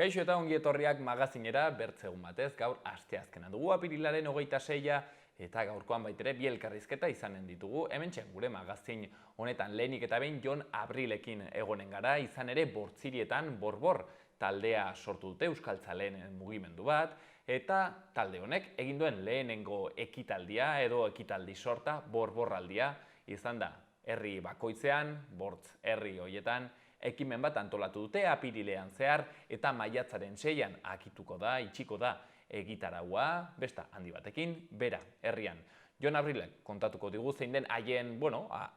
Kaixo eta ongi etorriak magazinera bertzegun batez, gaur asteazkena dugu apirilaren 26a eta gaurkoan baitere bi elkarrizketa izanen ditugu. Hementxe gure magazin honetan lehenik eta behin Jon Abrilekin egonen gara, izan ere Bortzirietan Borbor taldea sortu dute euskaltzaleen mugimendu bat, eta talde honek egin duen lehenengo ekitaldia edo ekitaldi sorta Borborraldia izan da. Herri bakoitzean, Bortz herri hoietan, ekimen bat antolatu dute apirilean zehar eta maiatzaren 6an itxiko da egitaraua, besta handi batekin, bera, herrian. Jon Abrilek kontatuko digu zein den haien,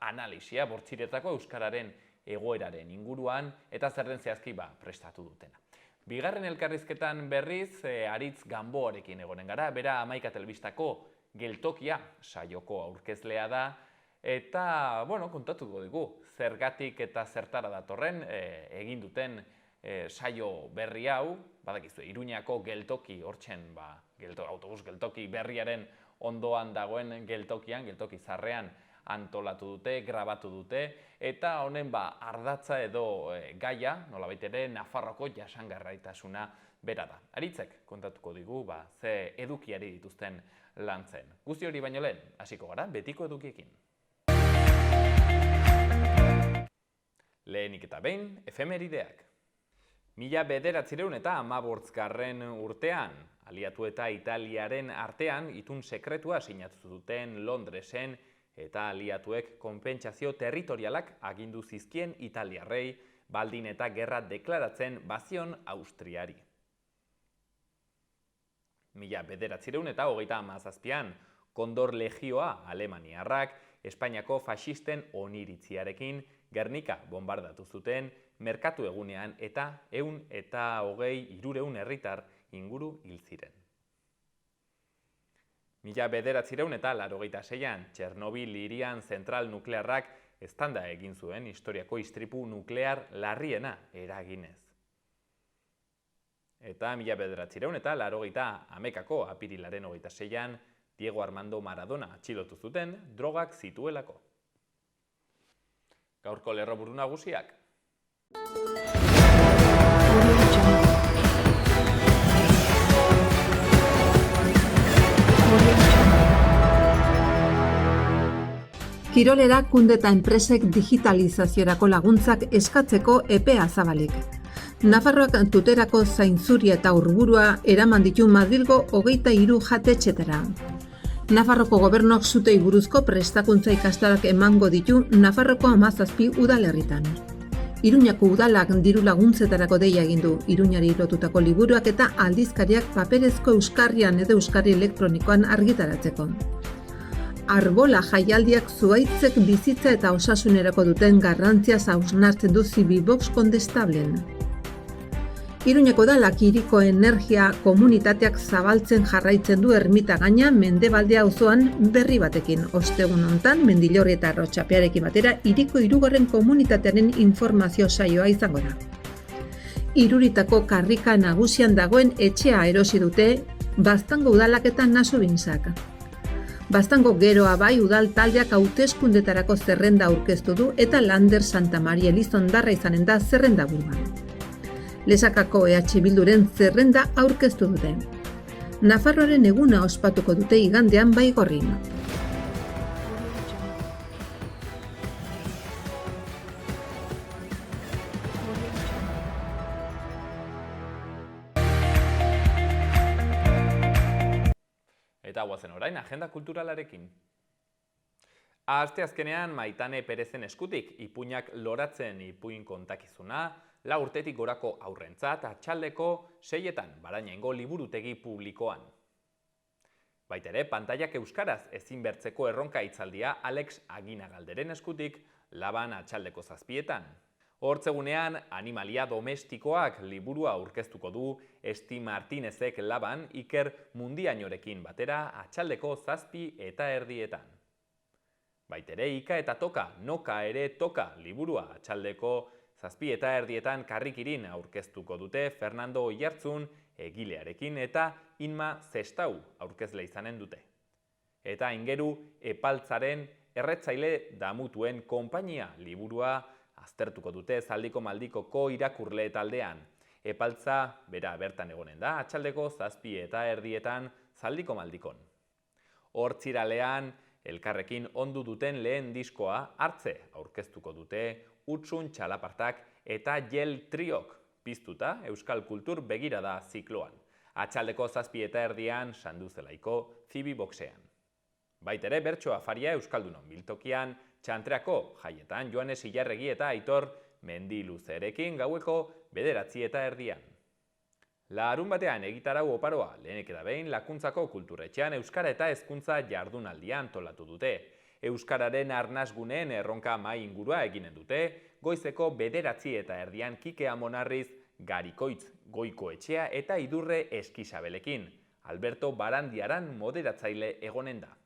analisia Bortzirietako euskararen egoeraren inguruan eta zer den zehazki prestatu dutena. Bigarren elkarrizketan berriz, Aritz Gamboarekin egonen gara, bera Hamaika Telebistako Geltokia saioko aurkezlea da, eta, kontatuko digu, zergatik eta zertara datorren egin duten saio berri hau, badakizu, Iruñako geltoki, hortzen, autobus geltoki berriaren ondoan dagoen geltokian, geltoki zarrean antolatu dute, grabatu dute, eta honen ardatza edo gaia, nolabait ere, Nafarroko jasangarritasuna bera da. Aritzek kontatuko digu, ze edukiari dituzten lantzen. Guzti hori baino lehen, hasiko gara, betiko edukiekin. Lehenik eta behin, efemerideak. 1915 urtean, aliatu eta Italiaren artean itun sekretua sinatu duten Londresen eta aliatuek konpentsazio territorialak agindu zizkien italiarrei baldin eta gerra deklaratzen bazion Austriari. 1937an, Kondor Legioa alemaniarrak Espainiako faxisten oniritziarekin Gernika bombardatu zuten merkatu egunean eta 120 herritar inguru hil ziren. 1986an, Txernobil hirian zentral nuklearrak eztanda egin zuen historiako istripu nuklear larriena eraginez. Eta 1989ko apirilaren 26an, Diego Armando Maradona atxilotu zuten drogak zituelako. Gaurko lerroburu nagusiak. Kirol erakunde eta enpresek digitalizaziorako laguntzak eskatzeko epea zabalik. Nafarroak tuterako zainzuri eta urburua eraman ditu Madrilgo 23 jatetxetara. Nafarroko gobernuak zutei buruzko prestakuntza ikastaroak emango ditu Nafarroko 17 udalerritan. Iruñako udalak diru laguntzetarako deia egin du, Iruñari lotutako liburuak eta aldizkariak paperezko euskarrian edo euskarri elektronikoan argitaratzeko. Arbola jaialdiak zuhaitzek bizitza eta osasunerako duten garrantziaz hausnartzen du Zibibox Kondestablen. Iruñako udalak hiriko energia komunitateak zabaltzen jarraitzen du Ermitagaina Mendebaldea auzoan berri batekin. Ostegun hontan Mendilorri eta Arrotxapearekin batera hiriko 3. komunitatearen informazio saioa izango da. Iruritako karrika nagusian dagoen etxea erosi dute Baztango udalak eta Nasubintzak. Baztango Geroa bai udal taldeak hauteskundetarako zerrenda aurkeztu du eta Lander Santa Maria Elizondarra izanen da zerrenda buruan. Lesakako EH Bilduren zerrenda aurkeztu dute. Nafarroaren eguna ospatuko dute igandean Baigorrin. Eta guazen orain, agenda kulturalarekin. Asteazkenean Maitane Perezen eskutik ipuinak loratzen ipuin kontakizuna, 4 urtetik gorako haurrentzat atxaldeko 6etan Barañaingo liburutegi publikoan. Baitere, pantailak euskaraz ezinbertzeko erronka hitzaldia Alex Aginagalderen eskutik Laban atxaldeko 7etan. Hortzegunean, Animalia domestikoak liburua aurkeztuko du Esti Martinezek Laban Iker Mundiainorekin batera atxaldeko 7:30. Baitere, Ika eta Toka, Noka ere Toka liburua atxaldeko 7:30 Karrikirin aurkeztuko dute Fernando Oiartzun egilearekin eta Inma Zestau aurkezle izanen dute. Eta Ingeru Epaltzaren Erretzaile damutuen konpainia liburua aztertuko dute Zaldiko Maldikoko irakurle taldean. Epaltza bera bertan egonen da, atxaldeko 7:30 zaldiko maldikon. Hortziralean, elkarrekin ondu duten lehen diskoa hartze aurkeztuko dute Utsun Txalapartak eta Jel Triok piztuta Euskal Kultur Begirada zikloan. Atxaldeko 7:30 Sanduzelaiko Zibi Boxean. Baitere bertso afaria Euskaldunon biltokian, Txantreako jaietan Joanes Ilarregi eta Aitor Mendiluzerekin gaueko 9:30. Larun batean egitarau oparoa lehenik eta behin Lakuntzako Kulturetxean Euskara eta Hezkuntza jardunaldia antolatu dute. Euskararen arnasguneen erronka mahai ingurua eginen dute, goizeko 9:30 Kike Amonarriz, Garikoitz Goikoetxea eta Idurre Eskisabelekin. Alberto Barandiaran moderatzaile egonen da.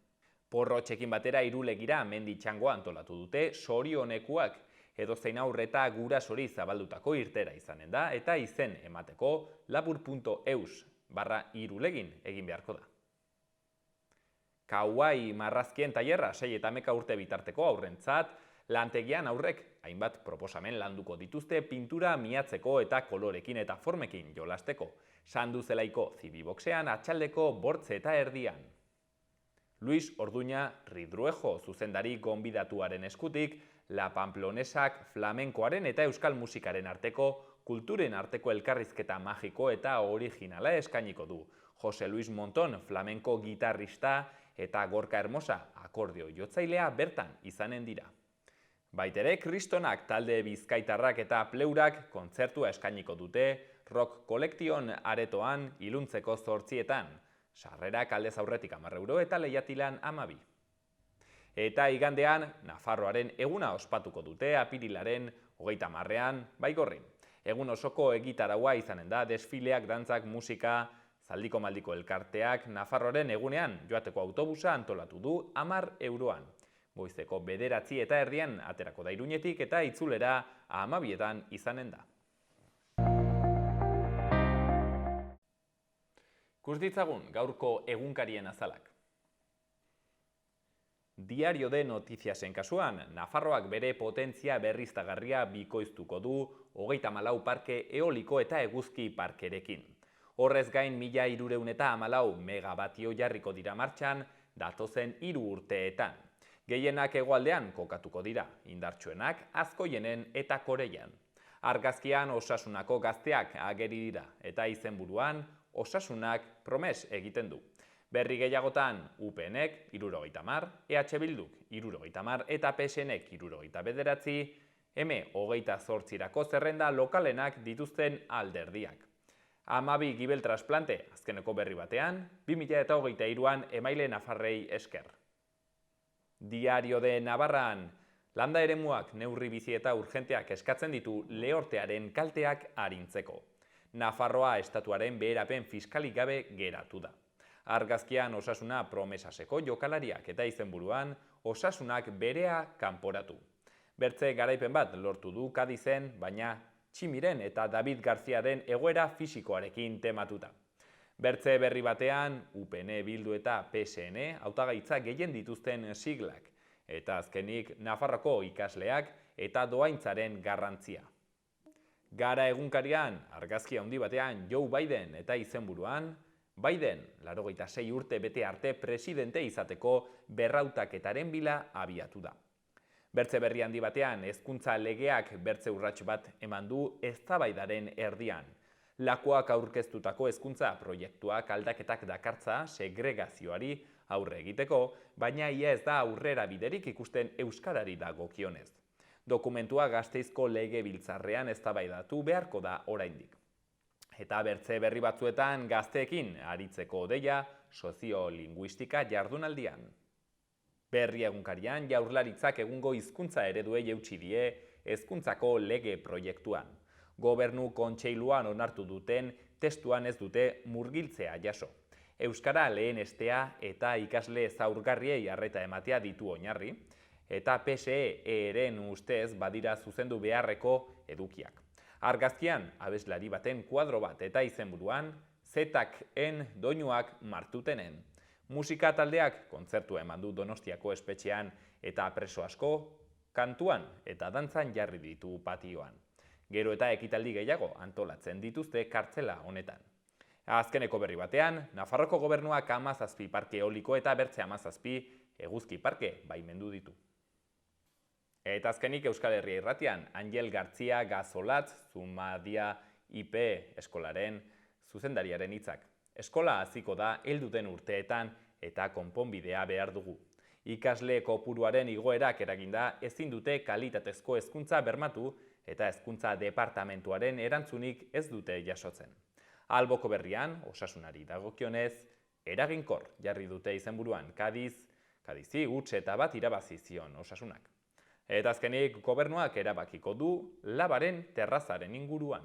Porrotxekin batera Irulegira mendi txangoa antolatu dute sorionekuak, edozein aurreta gurasori zabaldutako irtera izanen da eta izen emateko labur.eus/irulegin egin beharko da. Kauai marrazkien tailerra 6 eta 11 urte bitarteko aurrentzat, lantegian aurrek hainbat proposamen landuko dituzte pintura miatzeko eta kolorekin eta formekin jolasteko. Sanduzelaiko Zibi Boxean atxaldeko 8:30. Luis Orduña Ridruejo zuzendari gonbidatuaren eskutik, La Pamplonesak flamenkoaren eta euskal musikaren arteko, kulturen arteko elkarrizketa magiko eta originala eskainiko du. Jose Luis Monton flamenko gitarrista eta Gorka Hermosa akordio jotzailea bertan izanen dira. Baitere Kristonak talde bizkaitarrak eta pleurak kontzertua eskainiko dute rock kolektion aretoan iluntzeko 8:00. Sarrerak aldez aurretik 10 euro eta leiatilan 12. Eta igandean, Nafarroaren eguna ospatuko dute apirilaren 30 Baigorrin. Egun osoko egitaraua izanen da desfileak, dantzak, musika, zaldiko maldiko elkarteak Nafarroaren egunean joateko autobusa antolatu du 10 euroan. Goizeko 9:30 aterako da Iruñetik eta itzulera 12 izanen da. Ikus ditzagun gaurko egunkarien azalak. Diario de Notiziasen kasuan, Nafarroak bere potentzia berriztagarria bikoiztuko du 34 parke eoliko eta eguzki parkerekin. Horrez gain 1314 megabatio jarriko dira martxan datozen 3 urteetan. Gehienak hegoaldean kokatuko dira, indartsuenak Azkoienen eta Koreian. Argazkian Osasunako gazteak ageri dira eta izenburuan Osasunak promes egiten du. Berri gehiagotan UPNek 70, EH Bilduk 70 eta PSNek 79, M28rako zerrenda lokalenak dituzten alderdiak. 12 gibel trasplante azkeneko berri batean, 2023an emaile nafarrei esker. Diario de Navarran, landa eremuak neurri bizi eta urgenteak eskatzen ditu lehortearen kalteak arintzeko. Nafarroa estatuaren beherapen fiskalik gabe geratu da. Argazkian Osasuna promesaseko jokalariak eta izenburuan Osasunak berea kanporatu. Bertze garaipen bat lortu du Kadizen, baina Tximiren eta David Garziaren egoera fisikoarekin tematuta. Bertze berri batean UPN, Bildu eta PSN hautagaitza gehien dituzten siglak, eta azkenik Nafarroko ikasleak eta doaintzaren garrantzia. Gara egunkarian, argazki handi batean Joe Biden eta izenburuan, Biden, 86 urte bete arte presidente izateko berrautaketaren bila abiatu da. Bertze berri handi batean, hezkuntza legeak bertze urrats bat eman du eztabaidaren erdian. Lakoak aurkeztutako hezkuntza proiektuak aldaketak dakartza segregazioari aurre egiteko, baina ia ez da aurrera biderik ikusten euskarari dagokionez. Dokumentua Gasteizko Legebiltzarrean eztabaidatu beharko da oraindik. Eta bertze berri batzuetan gazteekin aritzeko deia soziolinguistika jardunaldian. Berri egunkarian Jaurlaritzak egungo hizkuntza ereduei eutsi die hezkuntzako lege proiektuan. Gobernu kontseiluan onartu duten testuan ez dute murgiltzea jaso. Euskara lehenestea eta ikasle zaurgarriei arreta ematea ditu oinarri, eta PSE-eren ustez badira zuzendu beharreko edukiak. Argazkian abeslari baten kuadro bat eta izenburuan Zetak-en doinuak martutenen. Musika taldeak kontzertua eman du Donostiako espetxean eta preso asko kantuan eta dantzan jarri ditu patioan. Gero eta ekitaldi gehiago antolatzen dituzte kartzela honetan. Azkeneko berri batean, Nafarroko gobernuak 17 parke eoliko eta bertze 17 eguzki parke baimendu ditu. Eta azkenik Euskal Herria Irratian, Angel Gartzia Gazolatz Zumadia IP eskolaren zuzendariaren hitzak. Eskola hasiko da helduten urteetan eta konponbidea behar dugu. Ikasle kopuruaren igoerak eraginda ezin dute kalitatezko hezkuntza bermatu eta hezkuntza departamentuaren erantzunik ez dute jasotzen. Alboko berrian, osasunari dagokionez, eraginkor jarri dute izenburuan Kadizi huts eta bat irabazi zion osasunak. Eta azkenik gobernuak erabakiko du Labaren terrazaren inguruan.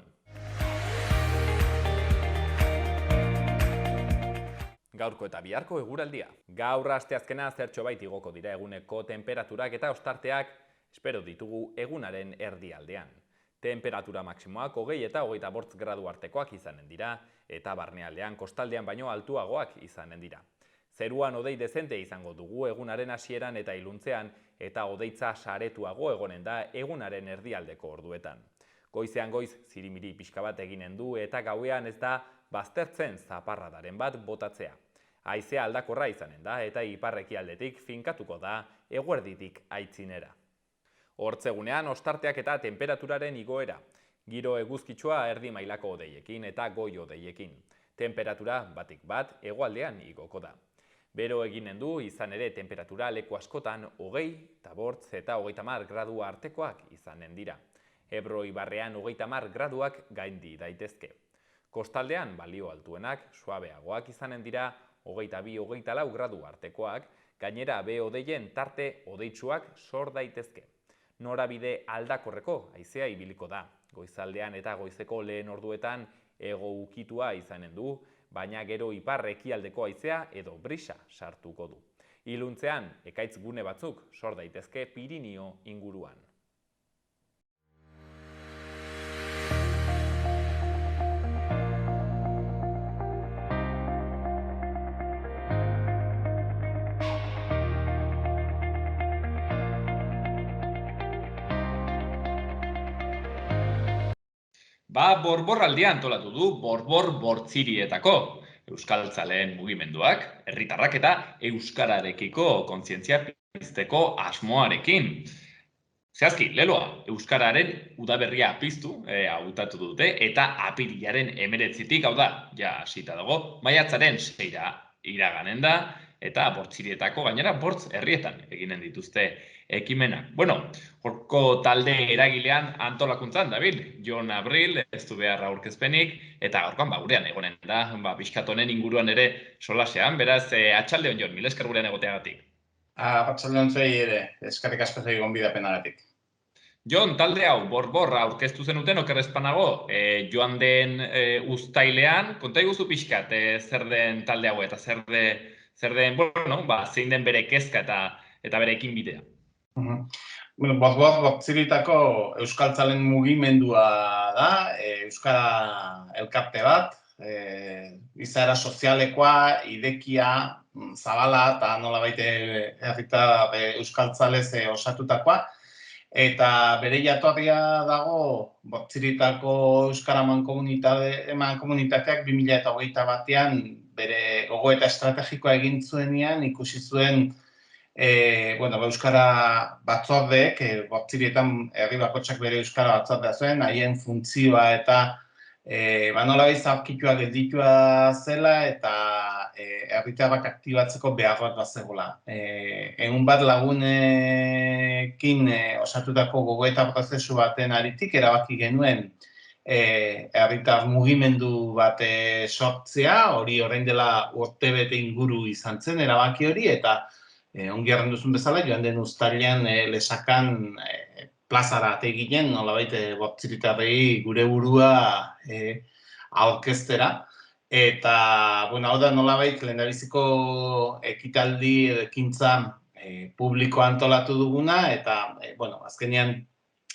Gaurko eta biharko eguraldia. Gaur asteazkena zertxobait igoko dira eguneko tenperaturak eta ostarteak espero ditugu egunaren erdialdean. Temperatura maksimoak 20 eta 25 gradu artekoak izanen dira eta barnealdean kostaldean baino altuagoak izanen dira. Zeruan hodei dezente izango dugu egunaren hasieran eta iluntzean eta hodeitza saretuago egonen da egunaren erdialdeko orduetan. Goizean goiz zirimiri pixka bat eginen du eta gauean ez da baztertzen zaparradaren bat botatzea. Haizea aldakorra izanen da eta ipar-ekialdetik finkatuko da eguerditik aitzinera. Hortzegunean ostarteak eta temperaturaren igoera. Giro eguzkitsua erdi mailako hodeiekin eta goi hodeiekin. Temperatura batik bat hegoaldean igoko da. Bero eginen du izan ere temperatura leku askotan 25 eta 30 gradu artekoak izanen dira. Ebro ibarrean 30 graduak gaindi daitezke. Kostaldean balio altuenak suabeagoak izanen dira 22-24 gradu artekoak, gainera behe-hodeien tarte hodeitsuak sor daitezke. Norabide aldakorreko haizea ibiliko da. Goizaldean eta goizeko lehen orduetan hego ukitua izanen du, baina gero ipar-ekialdeko haizea edo brisa sartuko du. Iluntzean, ekaitz gune batzuk sor daitezke Pirinio inguruan. Borborraldia antolatu du Borbor-Bortzirietako euskaltzaleen mugimenduak, herritarrak eta euskararekiko kontzientzia pizteko asmoarekin. Zehazki, leloa, euskararen udaberria piztu, hautatu dute, eta apirilaren 19-tik, hau da, ja hasita dago, maiatzaren 6 iraganen da, eta Bortzirietako gainera bortz herrietan eginen dituzte ekimenak. Bueno, horko talde eragilean antolakuntzan dabil, Jon Abril, ez du behar aurkezpenik, eta gaurkoan gurean egonen da, pixkatonen inguruan ere solasean, beraz, atxalde hon Jon, mil esker gurean egoteagatik. Atxalde hon zei ere, eskarrik asko zei gonbidapenagatik. Jon, talde hau, Borborra aurkeztu zenuten okerrezpanago, joan den uztailean, konta iguzu pixkat, zer den talde hau eta zer den, bueno, zein den bere kezka eta bere ekin bidea. Bortziritako euskaltzalen mugimendua da, euskara elkarte bat, izaera sozialekoa, idekia, zabala eta nolabait herritar euskaltzalez osatutakoa, eta bere jatorria dago Bortziritako euskara mankomunitateak 2021an bere gogoeta estrategikoa egin zuenean ikusi zuen euskara batzordeek, Bortzirietan herri bakoitzak bere euskara batzordea zuen, haien funtzioa eta nolabait zaharkitua gelditua zela eta herritarrak aktibatzeko behar bat bazegoela. Egun bat lagunekin osatutako gogoeta prozesu baten aritik erabaki genuen herritar mugimendu bat sortzea, hori orain dela urtebete inguru izan zen erabaki hori, eta ongi erran duzun bezala, joan den uztailean lesakan plazara ateginen, nolabait Bortziritarrei gure burua aurkeztera. Eta, hau da nolabait lehendabiziko ekitaldi ekintza publikoa antolatu duguna, eta, azkenean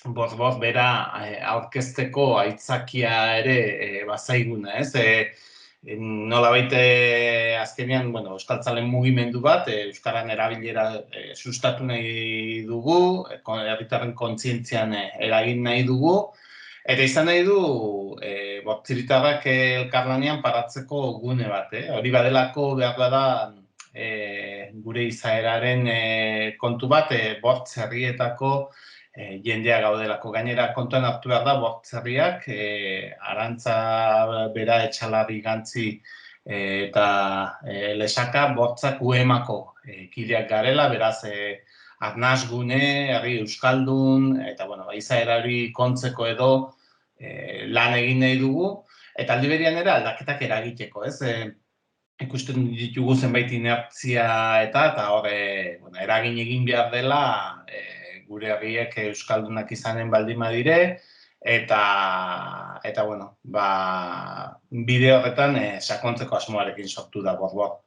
Borbor bera aurkezteko aitzakia ere bazaiguna, ez? Nolabait azkenean, euskaltzalen mugimendu bat, euskaran erabilera sustatu nahi dugu, herritarren kontzientzian eragin nahi dugu, Eta izan nahi du, bortziritarrak elkarlanean paratzeko gune bat, hori badelako behar bada gure izaeraren kontu bat, bortz herrietako jendea gaudelako. Gainera kontuan hartu behar da, bortz herriak, Arantza bera etxalarri gantzi eta lesaka bortzak UEMako kideak garela, beraz, arnasgune, herri euskaldun, eta izaerari kontzeko edo lan egin nahi dugu, eta aldi berean ere aldaketak eragiteko, ez? Ikusten ditugu zenbait inertzia eta hor eragin egin behar dela gure herriek euskaldunak izanen baldin badire, eta bide horretan sakontzeko asmoarekin sortu da Borbor.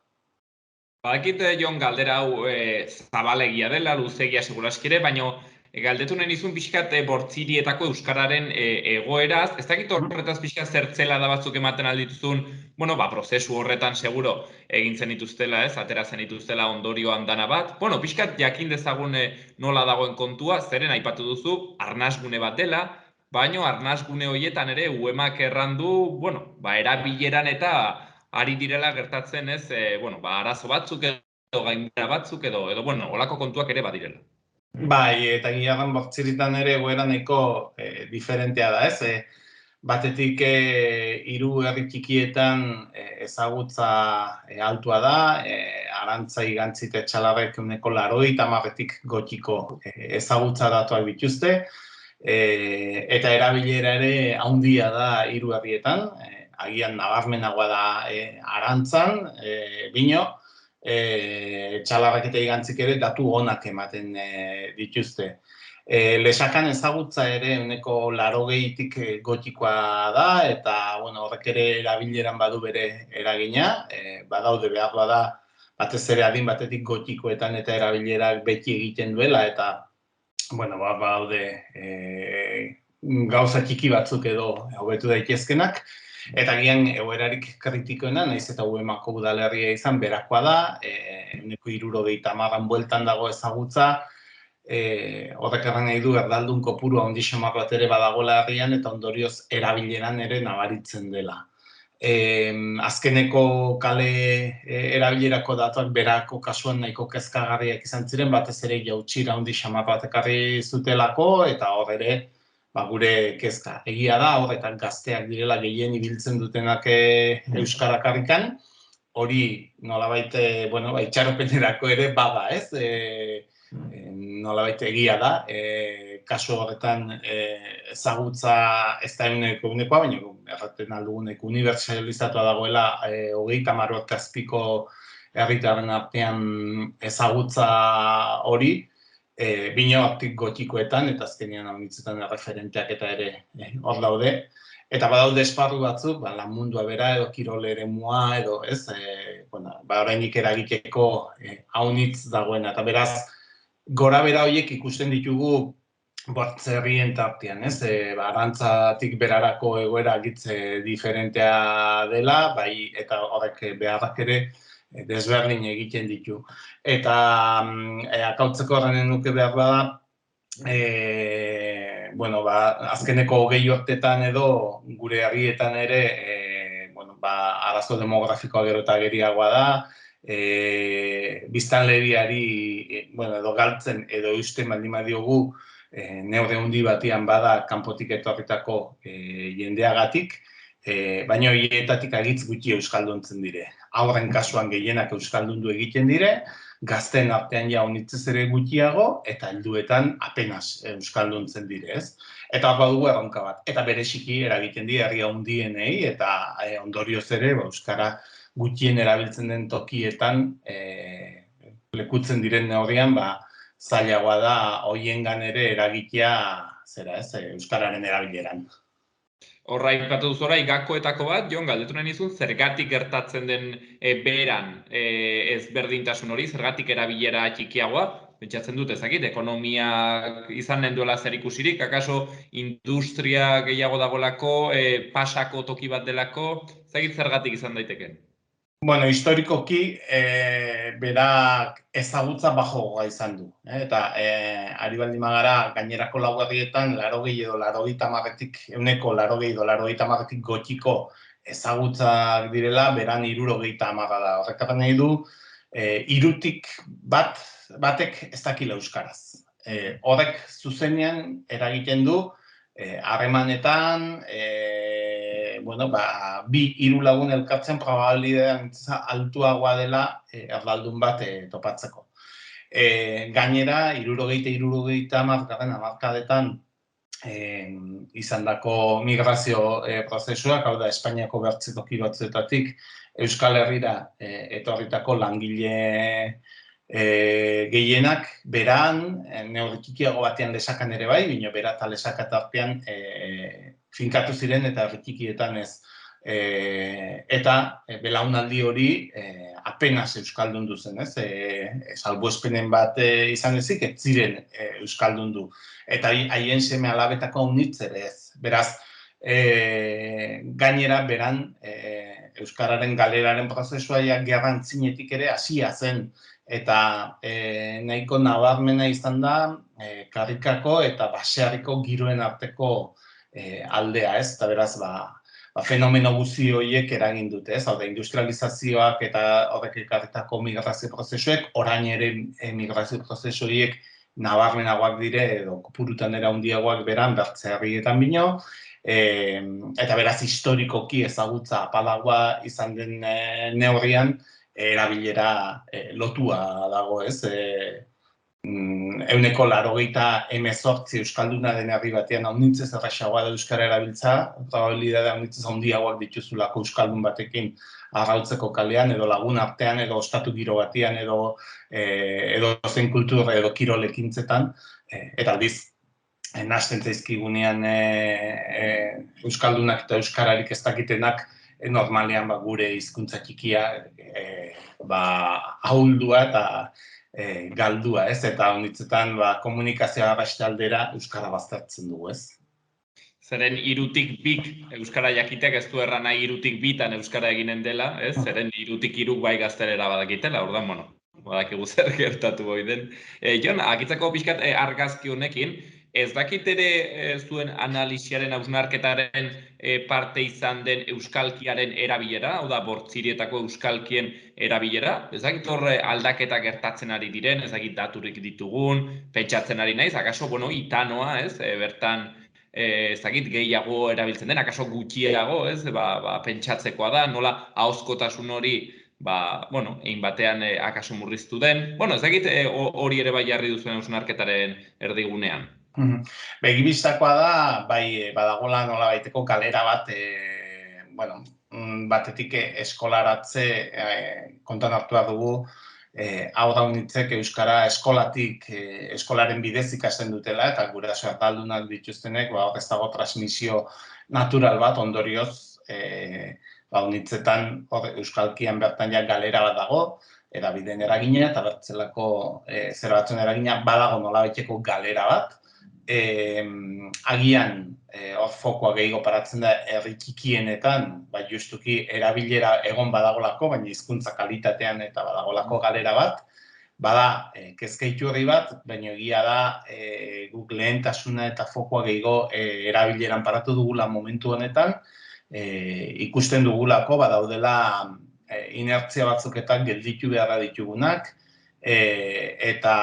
Badakit, Jon, galdera hau zabalegia dela, luzegia seguraski ere, baina galdetu nahi nizun pixkat bortzirietako euskararen egoeraz, ez dakit horretaz pixkat zertzela da batzuk ematen aldituzun, prozesu horretan seguro egintzen dituztela, ateratzen dituztela ondorio andana bat. Pixkat jakin dezagun nola dagoen kontua, zeren aipatu duzu, arnasgune bat dela, baina arnasgune horietan ere UEMak errandu, erabileran eta ari direla gertatzen arazo batzuk edo gainbehera batzuk edo olako kontuak ere badirela. Bai, eta gilarren bortziritan ere egoera nahiko diferentea da, ez? Batetik hiru herri txikietan ezagutza altua da, Arantza Igantzit Etxalarrek 80-tik gotiko ezagutza datuak dituzte, eta erabilera ere handia da hiru herrietan, agian nabarmenagoa da Arantzan, bino, Etxalarrak eta Igantzik ere datu onak ematen dituzte. Lesakan ezagutza ere 80-tik gotikoa da, eta horrek ere erabileran badu bere eragina, badaude behar bada batez ere adin batetik gotikoetan eta erabilerak beti egiten duela, eta badaude gauza txiki batzuk edo hobetu daitezkenak, eta gian egoerarik kritikoena, nahiz eta UEMako udalerria izan berakoa da, 70 bueltan dago ezagutza, horrek erran nahi du erdaldun kopuru handi xamar bat ere badagoela herrian, eta ondorioz erabileran ere nabaritzen dela. Azkeneko kale erabilerako datuak berako kasuan nahiko kezkagarriak izan ziren, batez ere jautxira handi xamar bat ekarri zutelako, eta hor ere gure kezka. Egia da, horretan gazteak direla gehien ibiltzen dutenak euskara karrikan, hori nolabait, itxaropenerako ere bada, ez? Nolabait egia da, kasu horretan ezagutza ez da egunekoa, baina erraten aldugunek unibertsalizatua dagoela 30 azpiko herritarren artean ezagutza hori, binoaktik gotikoetan, eta azkenean haunitzetan referenteak eta ere hor daude. Eta badaude esparru batzuk, lan mundua bera edo kirol eremua edo ez, orainik eragiteko haunitz dagoena. Eta beraz, gora bera horiek ikusten ditugu bortzerrien tartean, ez? Arantzatik berarako egoera gitze diferentea dela, bai, eta horrek beharrak ere desberdin egiten ditu. Eta akautzeko horren nuke behar bada, azkeneko 20 urtetan edo gure herrietan ere arazo demografikoa gero eta geriagoa da, biztanleriari edo galtzen edo eusten baldin badiogu neurri handi batian bada kanpotik etorritako jendeagatik, baina horietatik agitz gutxi euskalduntzen dire. Haurren kasuan gehienak euskaldundu egiten dire, gazten artean ja honitzez ere gutxiago, eta helduetan apenas euskalduntzen dire, ez? Eta hor badugu erronka bat. Eta bereziki eragiten dira herri handienei, eta ondorioz ere euskara gutxien erabiltzen den tokietan lekutzen diren neurrian, zailagoa da hoiengan ere eragitea euskararen erabileran. Horra ipatu duzu gakoetako bat, Jon, galdetu nahi nizun, zergatik gertatzen den beran ezberdintasun hori, zergatik erabilera txikiagoa, pentsatzen dut ezakit, ekonomia izan den duela zer ikusirik, akaso industria gehiago dagoelako, pasako toki bat delako, ezakit zergatik izan daiteken? Bueno, historikoki, berak ezagutza bajoa izan du. Eta ari baldin bagara gainerako lau herrietan, 80 edo 90-tik, 80 edo 90-tik gotiko ezagutzak direla, beran 70 da. Horrek nahi du, hirutik batek ez dakila euskaraz. Horrek zuzenean eragiten du, harremanetan, bueno, bi hiru lagun elkartzen probabilitatea altuagoa dela erdaldun bat topatzeko. Gainera, 70-70 hamarkadetan izandako migrazio prozesuak, hau da, Espainiako bertze toki batzuetatik Euskal Herrira etorritako langile gehienak beran, neurri txikiago batean lesakan ere bai, bino bera eta lesaka tartean finkatu ziren eta herritxikietan ez. Eta belaunaldi hori apenas euskaldundu zen, ez? Salbuespenen bat izan ezik, ez ziren euskaldundu. Eta haien seme alabetako unitz ere ez. Beraz, gainera beran euskararen galeraren prozesua gerrantzinetik ere hasia zen. Eta nahiko nabarmena izan da karrikako eta baserriko giroen arteko aldea, ez? Eta beraz, fenomeno guzti horiek eragin dute, ez? Hau da, industrializazioak eta horrek ekarritako migrazio prozesuek, orain ere migrazio prozesu horiek nabarmenagoak dire, edo kopurutan era handiagoak beran, bertze herrietan bino, eta beraz, historikoki ezagutza apalagoa izan den neurrian, erabilera lotua dago, ez? 80-88 euskalduna den herri batean haunitzez erraxagoa da euskara erabiltza, probabilitatea haunitzez handiagoak dituzulako euskaldun batekin arrautzeko kalean, edo lagun artean, edo ostatu giro batean, edo zein kultura edo kirolekintzetan, eta aldiz, nahasten zaizkigunean euskaldunak eta euskararik ez dakitenak normalean gure hizkuntza txikia ahuldua eta galdua, ez? Eta honitzetan komunikazioa beste aldera euskara baztertzen dugu, ez? Zeren 3tik 2 euskara jakiteak ez du erran nahi 3tik 2 euskara eginen dela, ez? Zeren 3tik 3 bai gaztelera badakitela, ordan, bueno, badakigu zer gertatu goi den. Jon, akitzako pixkat argazki honekin, ez dakit ere zuen analisiaren hausnarketaren parte izan den euskalkiaren erabilera, hau da, bortzirietako euskalkien erabilera, ez dakit horre aldaketa gertatzen ari diren, ez dakit daturik ditugun, pentsatzen ari naiz, akaso, bueno, itanoa, ez, bertan, ez dakit gehiago erabiltzen den, akaso gutxiago, ez, pentsatzekoa da, nola ahozkotasun hori, bueno, egin batean akaso murriztu den, bueno, ez dakit hori ere bai jarri duzuen hausnarketaren erdigunean. Begibistakoa da, bai, badagoela nola baiteko galera bat, bueno, batetik eskolaratze kontan hartua dugu, hau daunitzek euskara eskolatik, eskolaren bidez ikasten dutela, eta guraso erdaldunak dituztenek, ez dago transmisio natural bat, ondorioz, daunitzetan euskalkian bertan galera bat dago, edabideen eragina, eta bertzelako zer batzuen eragina badago nola baiteko galera bat, agian hor fokoa gehiago paratzen da herri txikienetan, justuki erabilera egon badagolako, baina hizkuntza kalitatean eta badagolako galera bat, bada kezkaitu horri bat, baina egia da guk lehentasuna eta fokoa gehiago erabileran paratu dugula momentu honetan, ikusten dugulako badaudela inertzia batzuketan gelditu beharra ditugunak, eta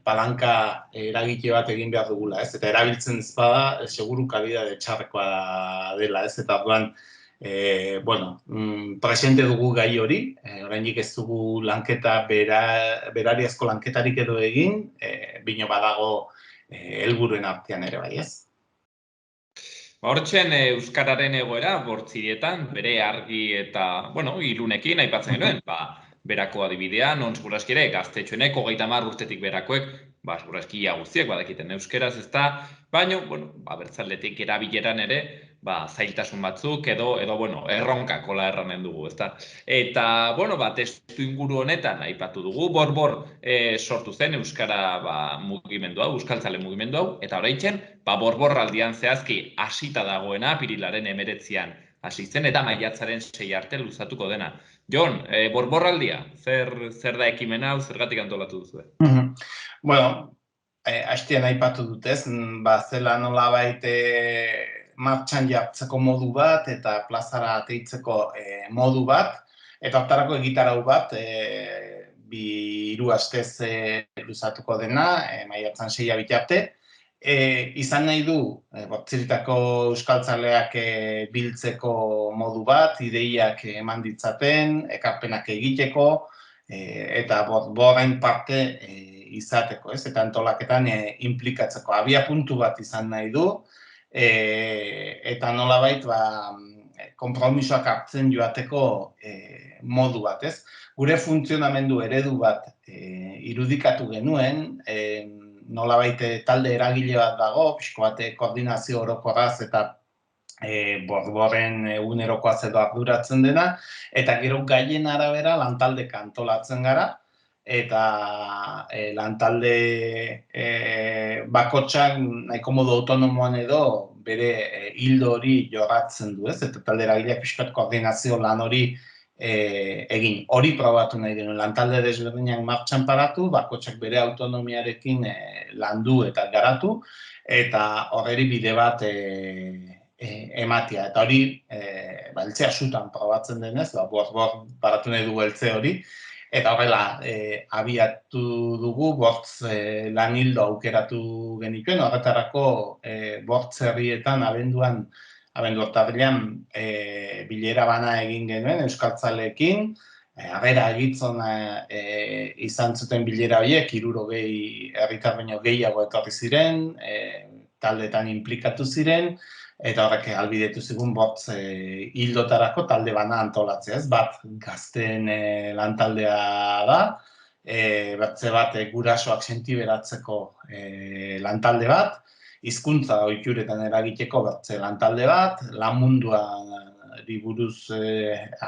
palanka eragite bat egin behar dugula, ez? Eta erabiltzen ez bada, seguru kalidade txarrekoa dela, ez? Eta orduan, bueno, presente dugu gai hori, oraindik ez dugu lanketa berariazko lanketarik edo egin, bino badago helburuen artean ere bai, ez? Hortzen euskararen egoera bortzirietan, bere argi eta, bueno, ilunekin aipatzen genuen, berako adibidea, non seguraski ere gaztetxoenek 30 urtetik berakoek, seguraski guztiak badakiten euskeraz, ez da, baina, bueno, bertzaletik erabileran ere, zailtasun batzuk edo, bueno, erronkakola erranen dugu, ez da. Eta, bueno, testu inguru honetan aipatu dugu, borbor sortu zen euskara mugimendu hau, euskaltzale mugimendu hau, eta oraintzen, borbor aldian zehazki hasita dagoena, apirilaren 19an hasi zen, eta maiatzaren 6 arte luzatuko dena. Jon, borborraldia, zer da ekimen hau, zergatik antolatu duzu? Bueno, hastian aipatu dutez, zela nolabait martxan jartzeko modu bat eta plazara ateitzeko modu bat, eta hortarako egitarau bat, hiru astez luzatuko dena, maiatzan 6 bitarte. Izan nahi du, bortziritako euskaltzaleak biltzeko modu bat, ideiak eman ditzaten, ekarpenak egiteko, eta borren parte izateko, ez? Eta antolaketan implikatzeko. Abia puntu bat izan nahi du, eta nolabait konpromisoak hartzen joateko modu bat, ez? Gure funtzionamendu eredu bat irudikatu genuen, nolabait talde eragile bat dago, pixko bat koordinazio orokorraz eta borborren egunerokoaz edo arduratzen dena, eta gero gaien arabera lantaldeka antolatzen gara, eta lantalde bakotxak nahiko modu autonomoan edo bere hildo hori jorratzen du, ez? Eta talde eragileak pixkat koordinazio lan hori egin. Hori probatu nahi denuen, lantalde desberdinak martxan paratu, bakotxak bere autonomiarekin landu eta garatu, eta horreri bide bat ematia. Eta hori, eltzea sutan probatzen denez, bor paratu nahi dugu eltze hori, eta horrela, abiatu dugu, bortz lan hildo aukeratu genituen, horretarako bortz herrietan abendu hortarrilan bilera bana egin genuen euskaltzaleekin, agera egitzona izan zuten bilera horiek, 60 herritar baino gehiago etorri ziren, taldetan inplikatu ziren, eta horrek ahalbidetu zigun bortz hildotarako talde bana antolatzea, ez? Bat gazteen lantaldea da, bertze bat gurasoak sentiberatzeko lantalde bat, hizkuntza ohituretan eragiteko bertze lantalde bat, lan munduari buruz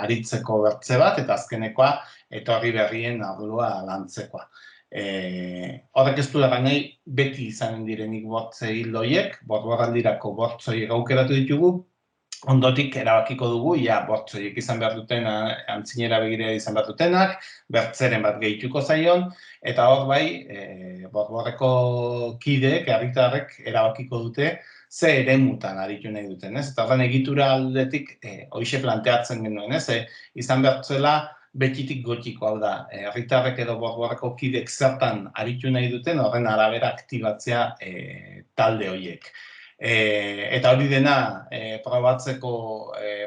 aritzeko bertze bat, eta azkenekoa etorri berrien ardura lantzekoa. Horrek ez du da nahi beti izanen direnik bortze hildoiek, borborraldirako bortzoiek aukeratu ditugu, ondotik erabakiko dugu, bortzoiek izan behar duten, antzinera begira izan behar dutenak, bertzeren bat gehituko zaion, eta hor bai, borborreko kideek, herritarrek erabakiko dute, ze eremutan aritu nahi duten, ez? Eta horren egitura aldetik, hoxe planteatzen genuen, ez? Izan behar zuela, betitik gotiko, hau da, herritarrek edo borborreko kidek zertan aritu nahi duten, horren arabera aktibatzea talde horiek. Eta hori dena probatzeko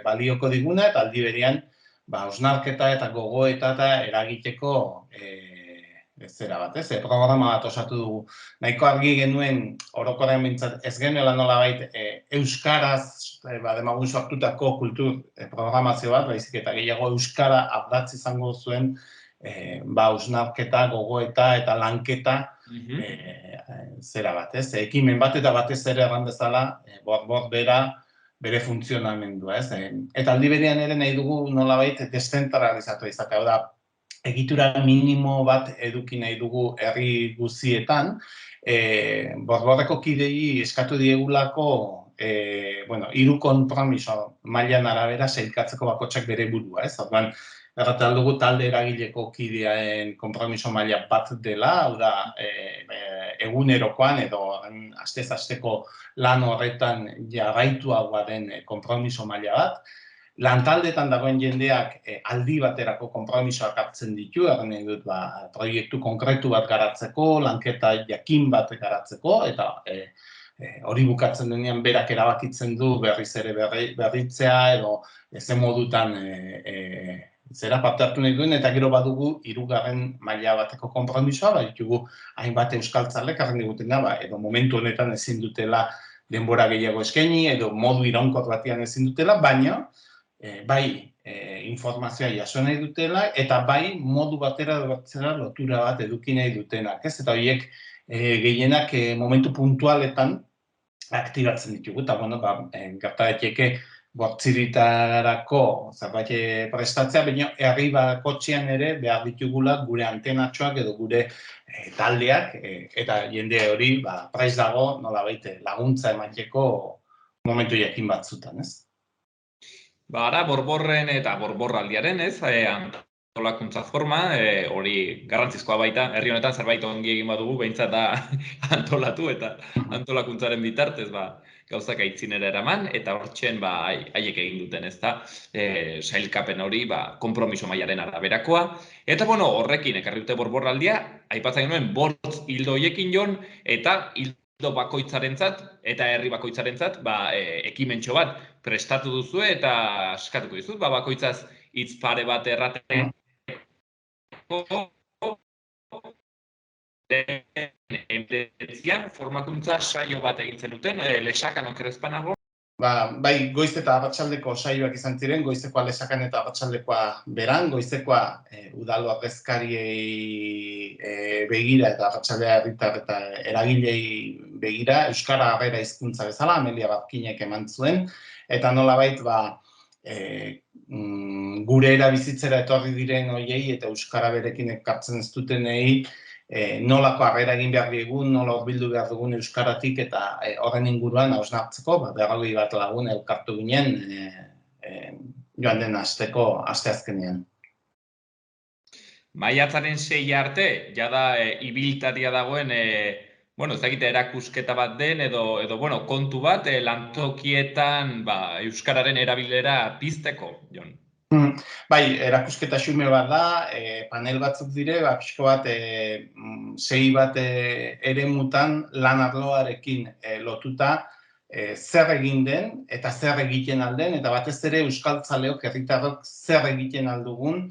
balioko diguna, eta aldi berean, hausnarketa eta gogoeta eta eragiteko zera bat, ez? Programa bat osatu dugu. Nahiko argi genuen, orokorrean bintzat, ez genuela nolabait euskaraz, demagun sortutako kultur programazio bat, baizik eta gehiago euskara ardatz izango zuen hausnarketa, gogoeta eta lanketa zera bat, ez? Ekimen bat eta batez ere erran bezala, borbor bere funtzionamendua, ez? Eta aldi berean ere nahi dugu nolabait deszentralizatu izatea, da, egitura minimo bat eduki nahi dugu herri guztietan, borborreko kidei eskatu diegulako, hiru konpromiso mailan arabera sailkatzeko bakotxak bere burua, ez? Orduan, erraten dugu talde eragileko kideaen konpromiso maila bat dela, hau da, egunerokoan edo astez-asteko lan horretan jarraituagoa den konpromiso maila bat, lantaldetan dagoen jendeak aldi baterako konpromisoak hartzen ditu, nahi dut proiektu konkretu bat garatzeko, lanketa jakin bat garatzeko, eta hori bukatzen denean berak erabakitzen du berriz ere berritzea, edo ezen modutan zera parte hartu nahi duen, eta gero badugu 3. maila bateko konpromisoa, ditugu hainbat euskaltzalek arren digutena, edo momentu honetan ezin dutela denbora gehiago eskaini, edo modu iraunkor batean ezin dutela, baina bai informazioa jaso nahi dutela, eta bai modu batera lotura bat eduki nahi dutenak, ez? Eta horiek gehienak momentu puntualetan aktibatzen ditugu, eta gerta daiteke bortziritarako zerbait prestatzea, baina herri bakotxean ere behar ditugula gure antenatxoak edo gure taldeak, eta jende hori prest dago nolabait laguntza emateko momentu jakin batzutan, ez? Ara borborren eta borborraldiaren, ez, antolakuntza forma, hori garrantzizkoa baita, herri honetan zerbait ongi egin badugu, behintzat da antolatu eta antolakuntzaren bitartez, gauzak aitzinera eraman, eta hortxen, haiek egin duten, ez da, sailkapen hori, konpromiso mailaren araberakoa. Eta, bueno, horrekin, ekarri dute borborraldia, aipatzen genuen, bortz hildo hoiekin jon, eta hildo bakoitzarentzat eta herri bakoitzarentzat ekimentxo bat prestatu duzu eta eskatuko dizut, bakoitzaz hitz pare bat errateko formakuntza saio bat egin zenuten, lesakan okerrezpanago. Bai, goiz eta arratsaldeko saioak izan ziren, goizekoa lesakan eta arratsaldekoa beran, goizekoa udal ordezkariei begira eta arratsaldea herritar eta eragilei begira, euskara harrera hizkuntza bezala, Amelia Barkinek eman zuen, eta nolabait gure erabizitzera etorri diren hoiei eta euskara berekin ekartzen ez dutenei nolako harrera egin behar diegun, nola hurbildu behar dugun euskaratik eta horren inguruan hausnartzeko, 40 bat lagun elkartu ginen joan den asteazkenean. Maiatzaren 6 arte, jada ibiltaria dagoen, ez dakite erakusketa bat den edo kontu bat lantokietan euskararen erabilera pizteko, Jon. Bai, erakusketa xume bat da, panel batzuk dire, pixko bat, 6 bat eremutan lan arloarekin lotuta zer egin den eta zer egiten alden, eta batez ere euskaltzaleok herritarrok zer egiten aldugun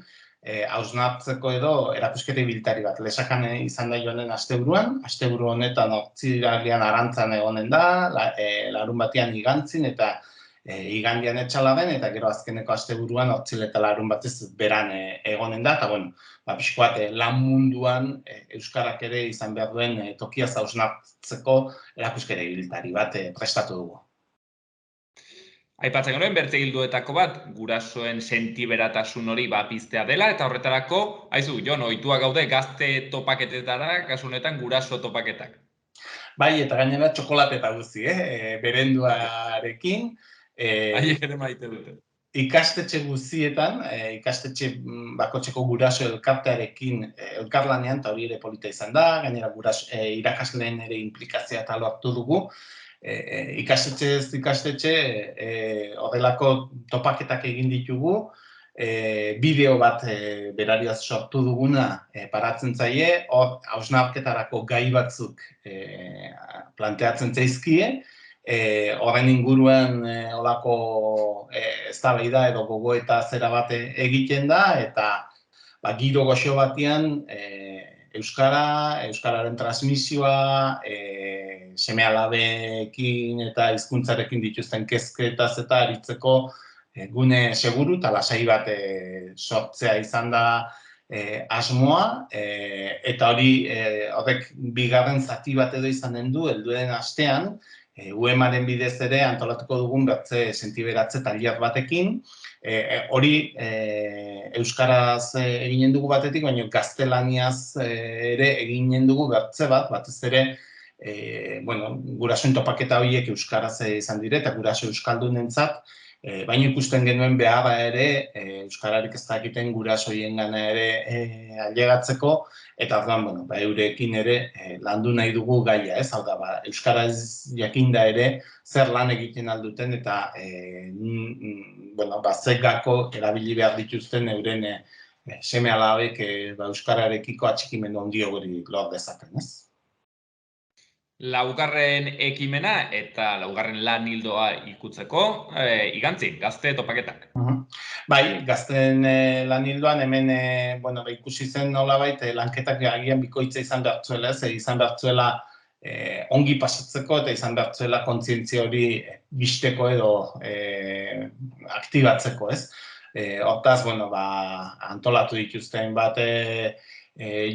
hausnartzeko edo erakusketa ibiltari bat. Lesakan izan da joanen asteburu honetan otziralean Arantzan egonen da, larun batean Igantzin eta igandian etxalaben, eta gero azkeneko asteburuan otzil eta larun batez beran egonen da, eta pixko bat lan munduan euskarak ere izan behar duen tokiaz hausnartzeko erakusketa ibiltari bat prestatu dugu. Aipatzen genuen, bertzegilduetako bat, gurasoen sentiberatasun hori piztea dela, eta horretarako, aizu, Jon, ohitua gaude gazte topaketetara, kasu honetan guraso topaketak. Bai, eta gainera txokolate eta guzti, berenduarekin. Haiek ere maite dute. Ikastetxe guztietan, ikastetxe bakotzeko guraso elkartearekin elkarlanean, eta hori ere polita izan da, gainera irakasleen ere implikazioa eta hartu dugu. Ikastetxe horrelako topaketak egin ditugu, bideo bat berariaz sortu duguna paratzen zaie, hor hausnarketarako gai batzuk planteatzen zaizkie, horren inguruan olako eztabaida edo gogoeta zera bat egiten da, eta giro goxo batean euskararen transmisioa, seme-alabeekin eta hizkuntzarekin dituzten kezketaz eta aritzeko gune seguru eta lasai bat sortzea izan da asmoa, eta horrek bigarren zati bat edo izanen du, helduen astean, UEMaren bidez ere antolatuko dugun bertze sentiberatze tailer batekin. Hori euskaraz eginen dugu batetik, baina gaztelaniaz ere eginen dugu bertze bat, batez ere gurasoen topaketa horiek euskaraz izan dire, eta guraso euskaldunentzat, baina ikusten genuen beharra ere, euskararik ez dakiten gurasoien gana ere ailegatzeko, eta orduan, eurekin ere landu nahi dugu gaia, ez? Hau da, euskaraz jakinda ere zer lan egiten alduten eta zekako erabili behar dituzten euren seme-alabek euskararekiko atxikimendu handio hori lor dezaten, ez? Laugarren ekimena eta laugarren lan hildoa ikutzeko, Igantzin, gazte topaketak. Bai, gazten lan hildoan hemen ikusi zen nolabait lanketak agian bikoitza izan behartzuela, izan behartzuela ongi pasatzeko eta izan behartzuela kontzientzia hori bizteko edo aktibatzeko, ez? Hortaz, antolatu dituzten bat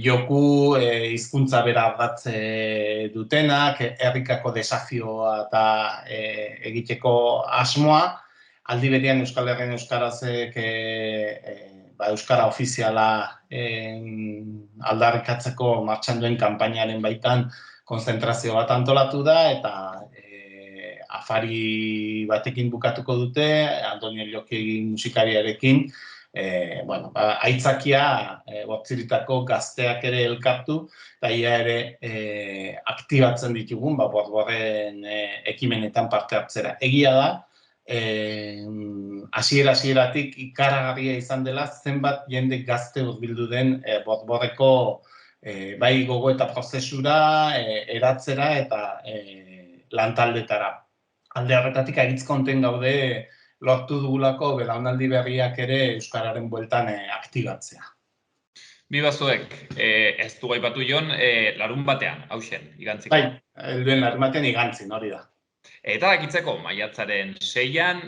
joku, hizkuntza bera bat dutenak, herrikako desafioa eta egiteko asmoa, aldi berean Euskal Herrian euskarazek euskara ofiziala aldarrikatzeko martxan duen kanpainaren baitan konzentrazio bat antolatu da, eta afari batekin bukatuko dute, Antonio Lloki musikariarekin, aitzakia Bortziritako gazteak ere elkartu, eta ia ere aktibatzen ditugun, Borborren ekimenetan parte hartzera. Egia da, hasieratik ikaragarria izan dela, zenbat jende gazte hurbildu den Borborreko bai gogoeta prozesura, eratzera eta lantaldetara. Alde horretatik aritz konten gaude lortu dugulako belaunaldi berriak ere euskararen bueltan aktibatzea. Bi bazuek, ez du gaipatu Jon, larun batean, hausen, igantziko. Bai, helduen larun batean igantzin, hori da. Eta dakitzeko, maiatzaren 6an,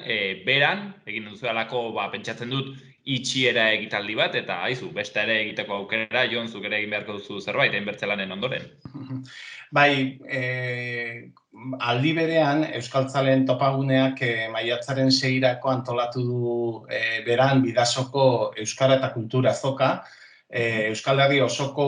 beran, egin duzuelako, pentsatzen dut, itxiera egitaldi bat, eta haizu, beste ere egiteko aukera, Jon, zuk ere egin beharko duzu zerbait, hainbertzelanen ondoren. Bai, aldi berean, Euskaltzaleen topaguneak maiatzaren 6irako antolatu du beran Bidasoko Euskara eta Kultura Azoka. Euskal Herri osoko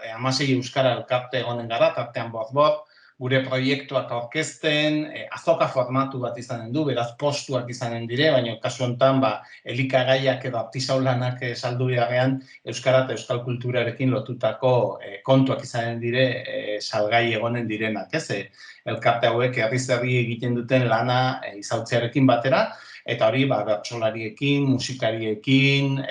16 euskara elkarte egonen gara, tartean Borbor, gure proiektuak aurkezten, azoka formatu bat izanen du, beraz postuak izanen dire, baina kasu honetan elikagaiak edo artisaulanak saldu beharrean euskara eta euskal kulturarekin lotutako kontuak izanen dire salgai egonen direnak, ez? Elkarte hauek herriz herri egiten duten lana izautzearekin batera, eta hori bertsolariekin, musikariekin,